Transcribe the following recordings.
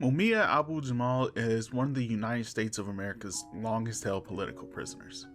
Mumia Abu-Jamal is one of the United States of America's longest held political prisoners.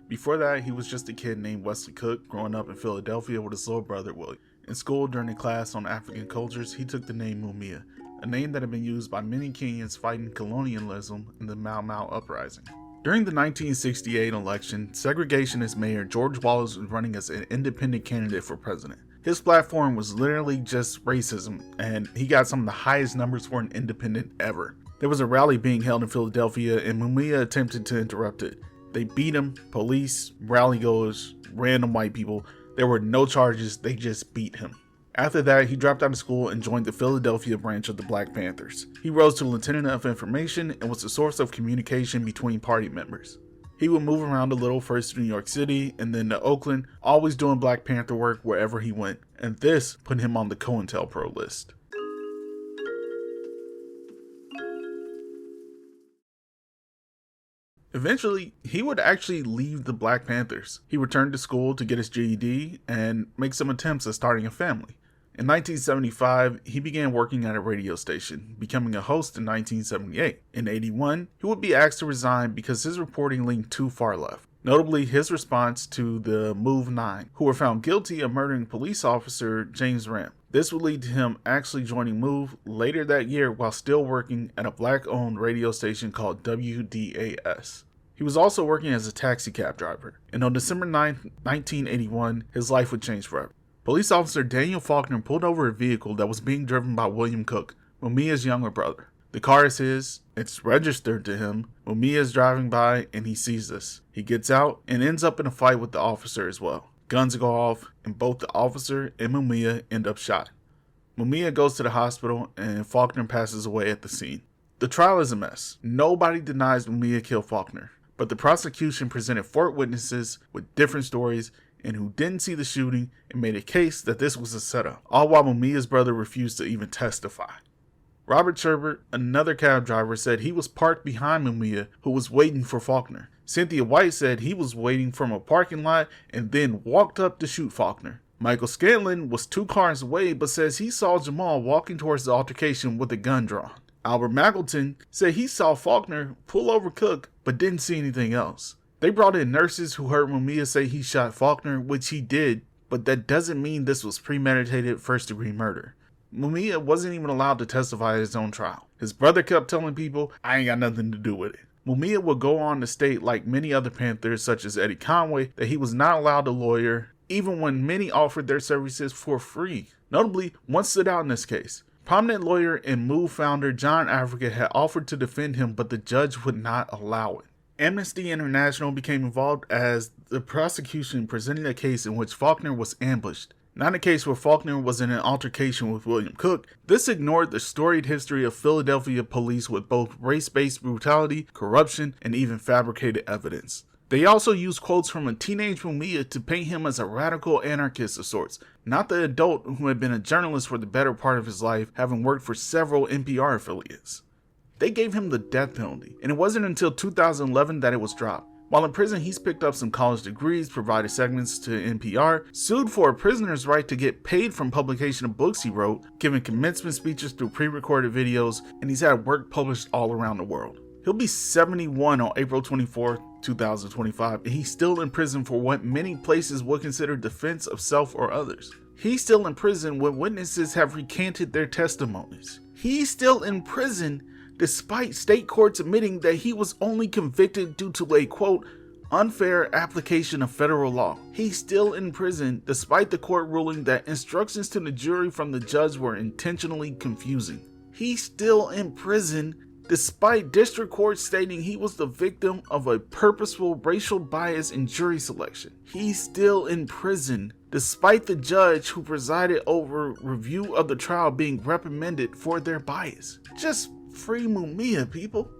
Before that, he was just a kid named Wesley Cook growing up in Philadelphia with his little brother William. In school, during a class on African cultures, he took the name Mumia, a name that had been used by many Kenyans fighting colonialism in the Mau Mau uprising. During the 1968 election, segregationist mayor George Wallace was running as an independent candidate for president. His platform was literally just racism, and he got some of the highest numbers for an independent ever. There was a rally being held in Philadelphia, and Mumia attempted to interrupt it. They beat him, police, rally goers, random white people. There were no charges, they just beat him. After that, he dropped out of school and joined the Philadelphia branch of the Black Panthers. He rose to lieutenant of information and was the source of communication between party members. He would move around a little, first to New York City and then to Oakland, always doing Black Panther work wherever he went, and this put him on the COINTELPRO list. Eventually, he would actually leave the Black Panthers. He returned to school to get his GED and make some attempts at starting a family. In 1975, he began working at a radio station, becoming a host in 1978. In 81, he would be asked to resign because his reporting leaned too far left. Notably, his response to the Move 9, who were found guilty of murdering police officer James Ramp. This would lead to him actually joining Move later that year while still working at a black-owned radio station called WDAS. He was also working as a taxi cab driver, and on December 9, 1981, his life would change forever. Police officer Daniel Faulkner pulled over a vehicle that was being driven by William Cook, Mumia's younger brother. The car is his, it's registered to him. Mumia is driving by and he sees this. He gets out and ends up in a fight with the officer as well. Guns go off and both the officer and Mumia end up shot. Mumia goes to the hospital and Faulkner passes away at the scene. The trial is a mess. Nobody denies Mumia killed Faulkner, but the prosecution presented 4 witnesses with different stories and who didn't see the shooting and made a case that this was a setup, all while Mumia's brother refused to even testify. Robert Sherbert, another cab driver, said he was parked behind Mumia, who was waiting for Faulkner. Cynthia White said he was waiting from a parking lot and then walked up to shoot Faulkner. Michael Scanlon was 2 cars away but says he saw Jamal walking towards the altercation with a gun drawn. Albert Maggleton said he saw Faulkner pull over Cook but didn't see anything else. They brought in nurses who heard Mumia say he shot Faulkner, which he did, but that doesn't mean this was premeditated first-degree murder. Mumia wasn't even allowed to testify at his own trial. His brother kept telling people, "I ain't got nothing to do with it." Mumia would go on to state, like many other Panthers such as Eddie Conway, that he was not allowed a lawyer, even when many offered their services for free. Notably, one stood out in this case. Prominent lawyer and Move founder John Africa had offered to defend him, but the judge would not allow it. Amnesty International became involved as the prosecution presented a case in which Faulkner was ambushed, not a case where Faulkner was in an altercation with William Cook. This ignored the storied history of Philadelphia police with both race-based brutality, corruption, and even fabricated evidence. They also used quotes from a teenage Mumia to paint him as a radical anarchist of sorts, not the adult who had been a journalist for the better part of his life, having worked for several NPR affiliates. They gave him the death penalty, and it wasn't until 2011 that it was dropped. While in prison, he's picked up some college degrees, provided segments to NPR, sued for a prisoner's right to get paid from publication of books he wrote, given commencement speeches through pre-recorded videos, and he's had work published all around the world. He'll be 71 on April 24, 2025, and he's still in prison for what many places would consider defense of self or others. He's still in prison when witnesses have recanted their testimonies. He's still in prison despite state courts admitting that he was only convicted due to a, quote, unfair application of federal law. He's still in prison despite the court ruling that instructions to the jury from the judge were intentionally confusing. He's still in prison despite district court stating he was the victim of a purposeful racial bias in jury selection. He's still in prison despite the judge who presided over review of the trial being reprimanded for their bias. Just free Mumia, people.